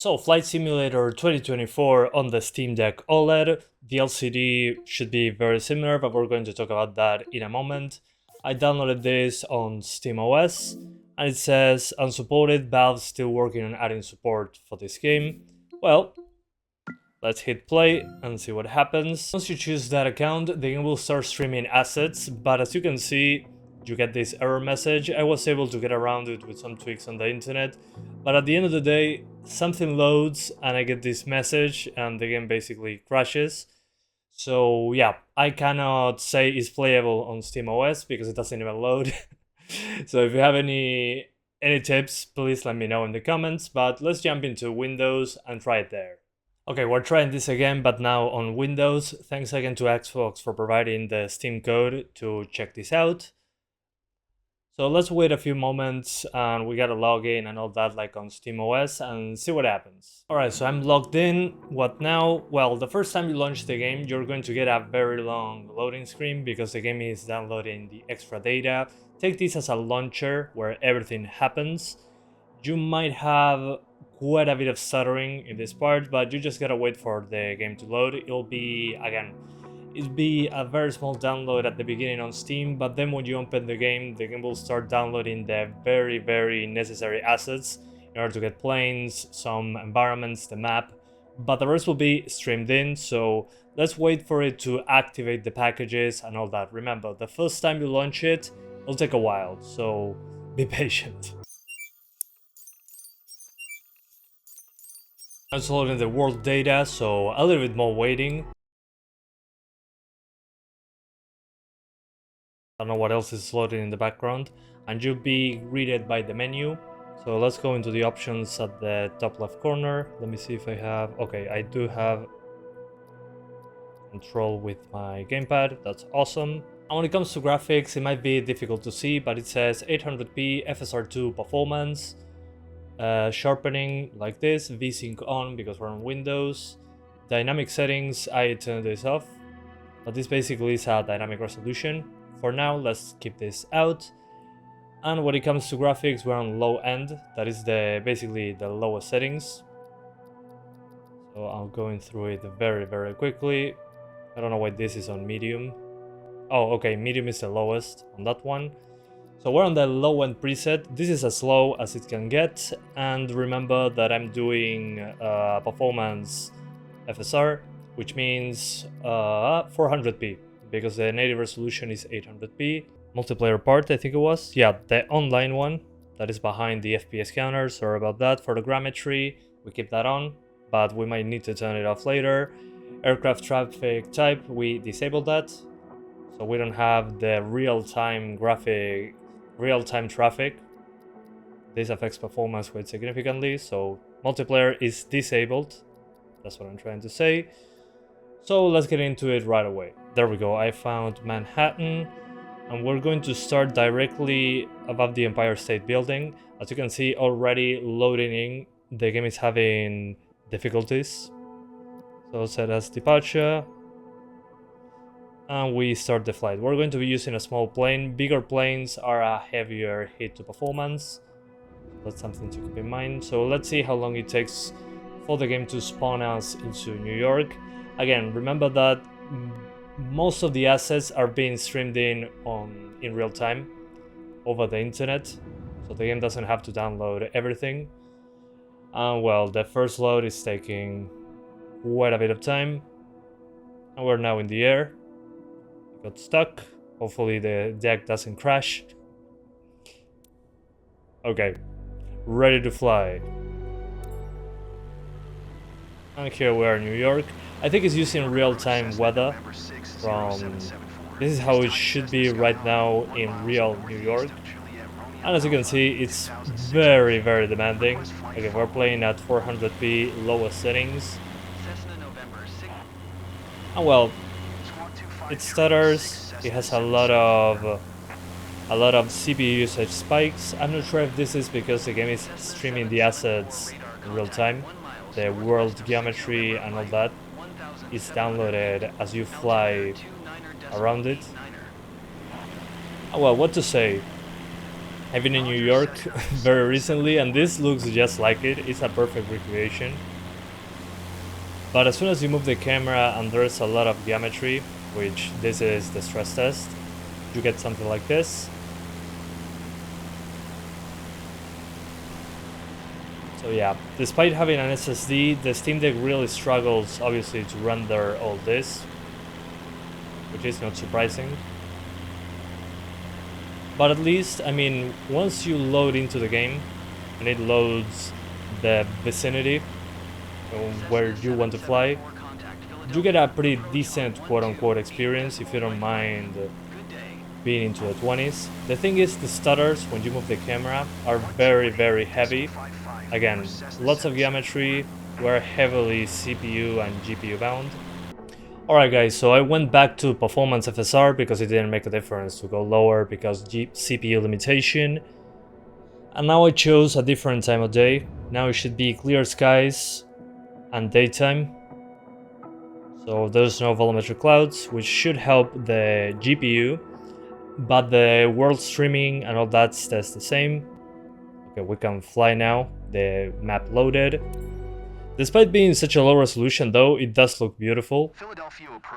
So, Flight Simulator 2024 on the Steam Deck OLED. The LCD should be very similar, but we're going to talk about that in a moment. I downloaded this on SteamOS, and it says unsupported, Valve still working on adding support for this game. Well, let's hit play and see what happens. Once you choose that account, the game will start streaming assets, but as you can see, you get this error message. I was able to get around it with some tweaks on the internet, but at the end of the day, something loads and I get this message and the game basically crashes. So yeah, I cannot say it's playable on SteamOS because it doesn't even load. So if you have any tips, please let me know in the comments, but let's jump into Windows and try it there. Okay, we're trying this again, but now on Windows. Thanks again to Xbox for providing the Steam code to check this out. So let's wait a few moments and we gotta log in and all that like on SteamOS and see what happens. Alright, so I'm logged in. What now? Well, the first time you launch the game, you're going to get a very long loading screen because the game is downloading the extra data. Take this as a launcher where everything happens. You might have quite a bit of stuttering in this part, but you just gotta wait for the game to load. It'll be a very small download at the beginning on Steam, but then when you open the game will start downloading the very necessary assets in order to get planes, some environments, the map, but the rest will be streamed in, so let's wait for it to activate the packages and all that. Remember, the first time you launch it, it'll take a while, so be patient. It's loading the world data, so a little bit more waiting. I don't know what else is loading in the background, and you'll be greeted by the menu. So let's go into the options at the top left corner. Let me see if I have... Okay, I do have control with my gamepad. That's awesome. And when it comes to graphics, it might be difficult to see, but it says 800p FSR2 performance, sharpening like this, VSync on because we're on Windows. Dynamic settings, I turned this off, but this basically is a dynamic resolution. For now, let's keep this out. And when it comes to graphics, we're on low end. That is basically the lowest settings. So I'm going through it very quickly. I don't know why this is on medium. Oh, okay, medium is the lowest on that one. So we're on the low end preset. This is as low as it can get. And remember that I'm doing performance FSR, which means 400p. Because the native resolution is 800p. Multiplayer part, I think it was. Yeah, the online one that is behind the FPS counter. Sorry about that. For the grammetry, we keep that on, but we might need to turn it off later. Aircraft traffic type, we disable that. So we don't have the real-time traffic. This affects performance quite significantly, so multiplayer is disabled. That's what I'm trying to say. So let's get into it right away. There we go, I found Manhattan, and we're going to start directly above the Empire State Building. As you can see, already loading in, the game is having difficulties. So set as departure, and we start the flight. We're going to be using a small plane. Bigger planes are a heavier hit to performance. That's something to keep in mind. So let's see how long it takes for the game to spawn us into New York. Again, remember that most of the assets are being streamed in real time over the internet, so the game doesn't have to download everything. Well, the first load is taking quite a bit of time, and we're now in the air. Got stuck. Hopefully the deck doesn't crash. Okay, ready to fly. And here we are in New York. I think it's using real-time weather from... This is how it should be right now in real New York. And as you can see, it's very demanding. Okay, we're playing at 400p lowest settings. And well, it stutters. It has a lot of CPU usage spikes. I'm not sure if this is because the game is streaming the assets in real time. The world geometry and all that is downloaded as you fly around it. Oh, well, what to say? I've been in New York very recently, and this looks just like it. It's a perfect recreation. But as soon as you move the camera and there's a lot of geometry, which this is the stress test, you get something like this. So yeah, despite having an SSD, the Steam Deck really struggles, obviously, to render all this, which is not surprising. But at least, I mean, once you load into the game, and it loads the vicinity where you want to fly, you get a pretty decent quote-unquote experience if you don't mind being into the 20s. The thing is, the stutters when you move the camera are very, very heavy. Again, lots of geometry, we're heavily CPU and GPU bound. Alright guys, so I went back to performance FSR because it didn't make a difference to go lower because CPU limitation. And now I chose a different time of day. Now it should be clear skies and daytime. So there's no volumetric clouds, which should help the GPU. But the world streaming and all that stays the same. Okay, we can fly now. The map loaded. Despite being such a low resolution though, it does look beautiful.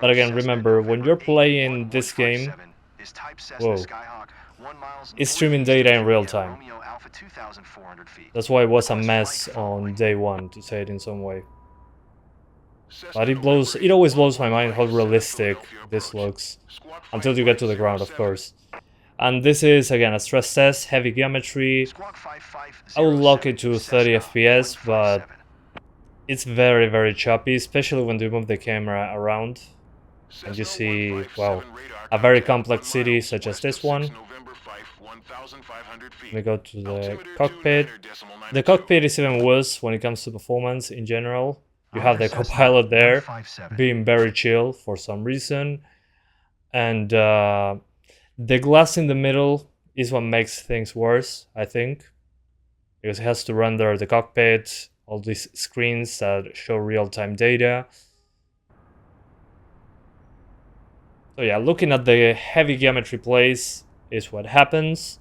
But again, remember, when you're playing this game, whoa, it's streaming data in real time. That's why it was a mess on day one, to say it in some way. But it always blows my mind how realistic this looks. Until you get to the ground, of course. And this is, again, a stress test, heavy geometry. I will lock it to 30 FPS, but it's very, very choppy, especially when you move the camera around. And you see, wow, a very complex city such as this one. Let me go to the cockpit. The cockpit is even worse when it comes to performance in general. You have the copilot there, being very chill for some reason. And the glass in the middle is what makes things worse, I think. Because it has to render the cockpit, all these screens that show real-time data. So yeah, looking at the heavy geometry plays is what happens.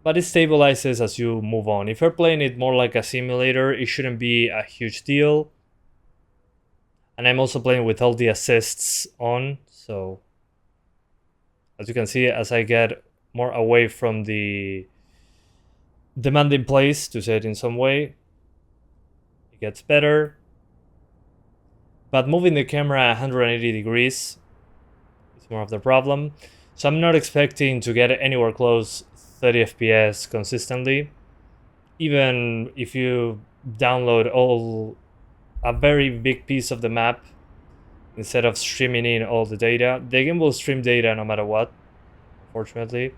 But it stabilizes as you move on. If you're playing it more like a simulator, it shouldn't be a huge deal. And I'm also playing with all the assists on, so as you can see, as I get more away from the demanding place, to say it in some way, it gets better. But moving the camera 180 degrees is more of the problem. So I'm not expecting to get anywhere close 30 FPS consistently. Even if you download a very big piece of the map instead of streaming in all the data, the game will stream data no matter what, unfortunately.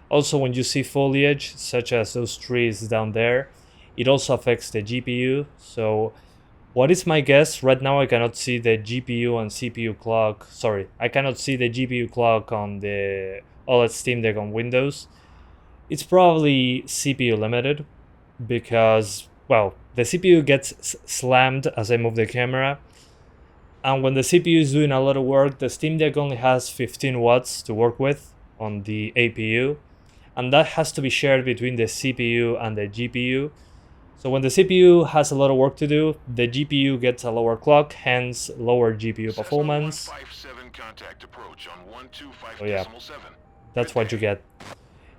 Also, when you see foliage, such as those trees down there, it also affects the GPU. So what is my guess? Right now I cannot see the GPU and CPU clock. Sorry, I cannot see the GPU clock on the OLED Steam Deck on Windows. It's probably CPU limited because, well, the CPU gets slammed as I move the camera. And when the CPU is doing a lot of work, the Steam Deck only has 15 watts to work with on the APU. And that has to be shared between the CPU and the GPU. So when the CPU has a lot of work to do, the GPU gets a lower clock, hence lower GPU performance. So yeah, that's what you get.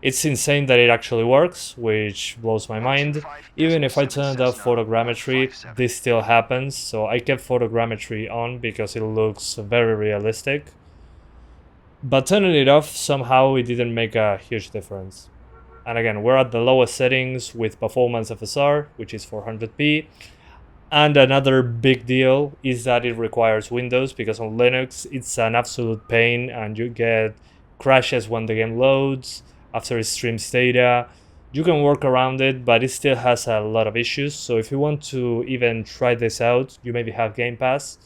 It's insane that it actually works, which blows my mind. Even if I turned off photogrammetry, this still happens. So I kept photogrammetry on because it looks very realistic. But turning it off, somehow it didn't make a huge difference. And again, we're at the lowest settings with performance FSR, which is 400p. And another big deal is that it requires Windows, because on Linux it's an absolute pain and you get crashes when the game loads, after it streams data. You can work around it, but it still has a lot of issues. So if you want to even try this out, you maybe have Game Pass.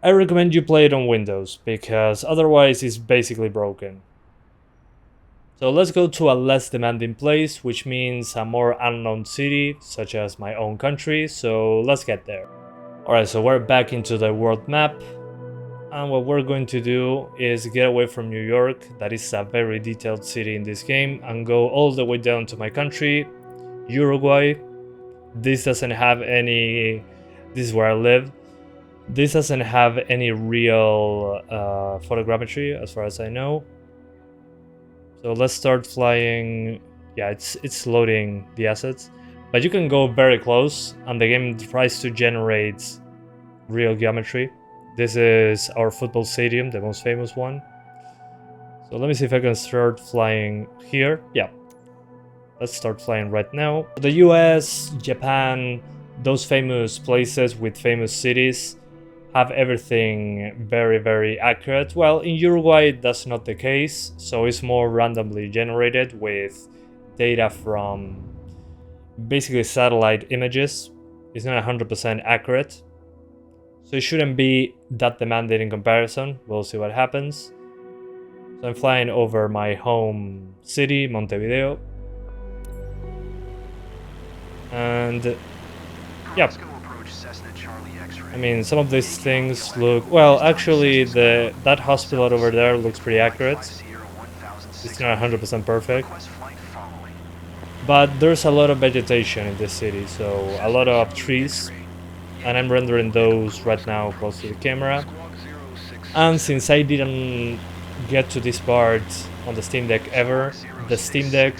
I recommend you play it on Windows, because otherwise it's basically broken. So let's go to a less demanding place, which means a more unknown city, such as my own country. So let's get there. Alright, so we're back into the world map. And what we're going to do is get away from New York, that is a very detailed city in this game, and go all the way down to my country, Uruguay. This doesn't have any... This is where I live. This doesn't have any real photogrammetry as far as I know. So let's start flying. Yeah, it's loading the assets. But you can go very close and the game tries to generate real geometry. This is our football stadium, the most famous one. So let me see if I can start flying here. Yeah. Let's start flying right now. The US, Japan, those famous places with famous cities have everything very, very accurate. Well, in Uruguay, that's not the case. So it's more randomly generated with data from basically satellite images. It's not 100% accurate. So it shouldn't be that demanding in comparison. We'll see what happens. So I'm flying over my home city, Montevideo. And yeah, I mean, some of these things look... Well, actually, that hospital over there looks pretty accurate. It's not 100% perfect. But there's a lot of vegetation in this city, so a lot of trees. And I'm rendering those right now close to the camera. And since I didn't get to this part on the Steam Deck ever, the Steam Deck,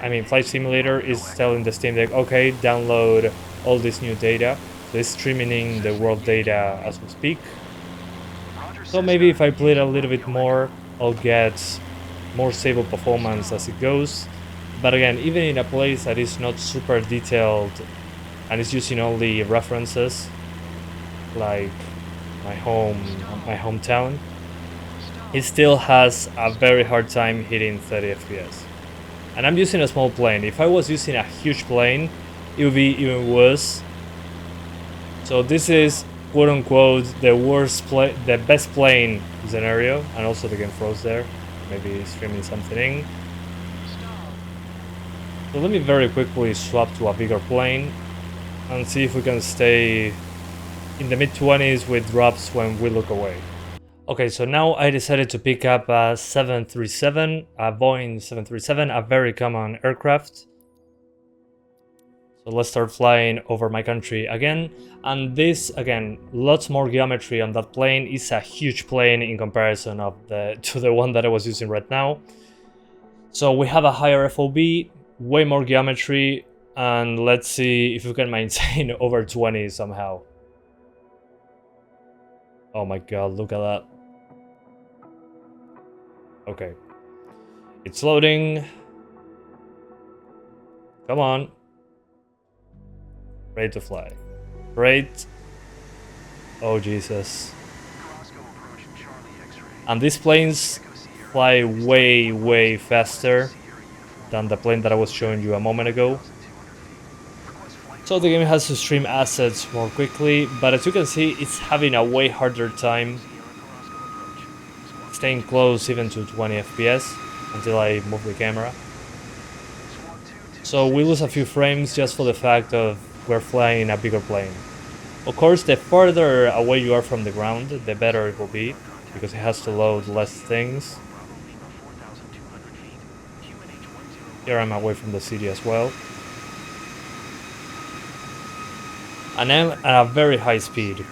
I mean Flight Simulator is telling the Steam Deck, okay, download all this new data. So it's streaming the world data as we speak. So maybe if I play it a little bit more, I'll get more stable performance as it goes. But again, even in a place that is not super detailed and is using only references, like my hometown, it still has a very hard time hitting 30 FPS. And I'm using a small plane. If I was using a huge plane, it would be even worse. So this is quote unquote the best plane scenario, and also the game froze there. Maybe streaming something in. So let me very quickly swap to a bigger plane and see if we can stay in the mid-20s with drops when we look away. Okay, so now I decided to pick up a 737, a Boeing 737, a very common aircraft. So let's start flying over my country again. And this, again, lots more geometry on that plane. It's a huge plane in comparison to the one that I was using right now. So we have a higher FOV, way more geometry, and let's see if we can maintain over 20 somehow. Oh my god, look at that. Okay. It's loading. Come on. Ready to fly. Great. Oh Jesus. And these planes fly way, way faster than the plane that I was showing you a moment ago. So the game has to stream assets more quickly, but as you can see, it's having a way harder time staying close even to 20 FPS until I move the camera. So we lose a few frames just for the fact of we're flying a bigger plane. Of course, the farther away you are from the ground, the better it will be, because it has to load less things. Here I'm away from the city as well. And I'm at a very high speed.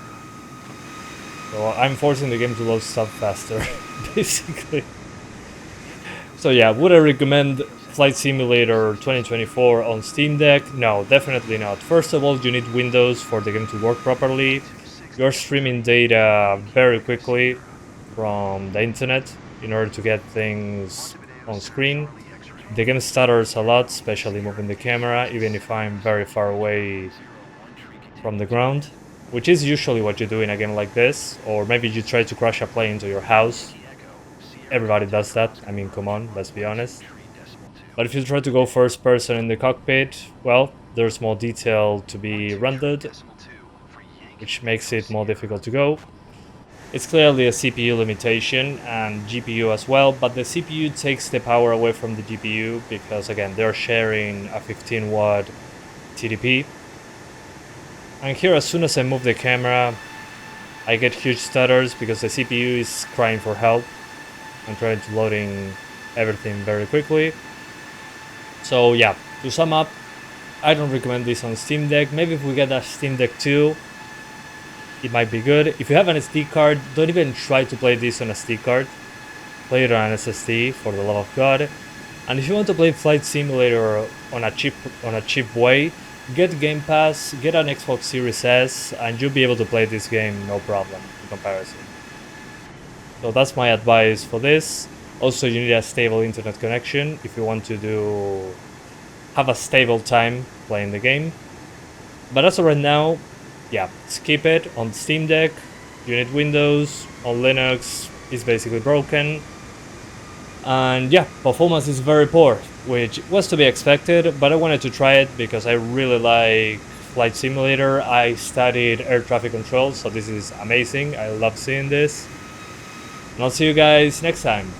So I'm forcing the game to load stuff faster, basically. So yeah, would I recommend Flight Simulator 2024 on Steam Deck? No, definitely not. First of all, you need Windows for the game to work properly. You're streaming data very quickly from the internet in order to get things on screen. The game stutters a lot, especially moving the camera, even if I'm very far away from the ground, which is usually what you do in a game like this, or maybe you try to crash a plane into your house. Everybody does that, I mean, come on, let's be honest. But if you try to go first person in the cockpit, well, there's more detail to be rendered, which makes it more difficult to go. It's clearly a CPU limitation and GPU as well, but the CPU takes the power away from the GPU because, again, they're sharing a 15 watt TDP. And here, as soon as I move the camera, I get huge stutters because the CPU is crying for help. I'm trying to loading everything very quickly. So yeah, to sum up, I don't recommend this on Steam Deck. Maybe if we get a Steam Deck 2, it might be good. If you have an SD card, don't even try to play this on a SD card. Play it on an SSD, for the love of God. And if you want to play Flight Simulator on a cheap way, get Game Pass, get an Xbox Series S, and you'll be able to play this game no problem in comparison. So that's my advice for this. Also, you need a stable internet connection if you want to have a stable time playing the game. But as of right now, yeah, skip it on Steam Deck. You need Windows. On Linux, it's basically broken. And yeah, performance is very poor, which was to be expected, but I wanted to try it because I really like Flight Simulator. I studied air traffic control, so this is amazing. I love seeing this. And I'll see you guys next time.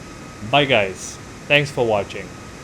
Bye guys. Thanks for watching.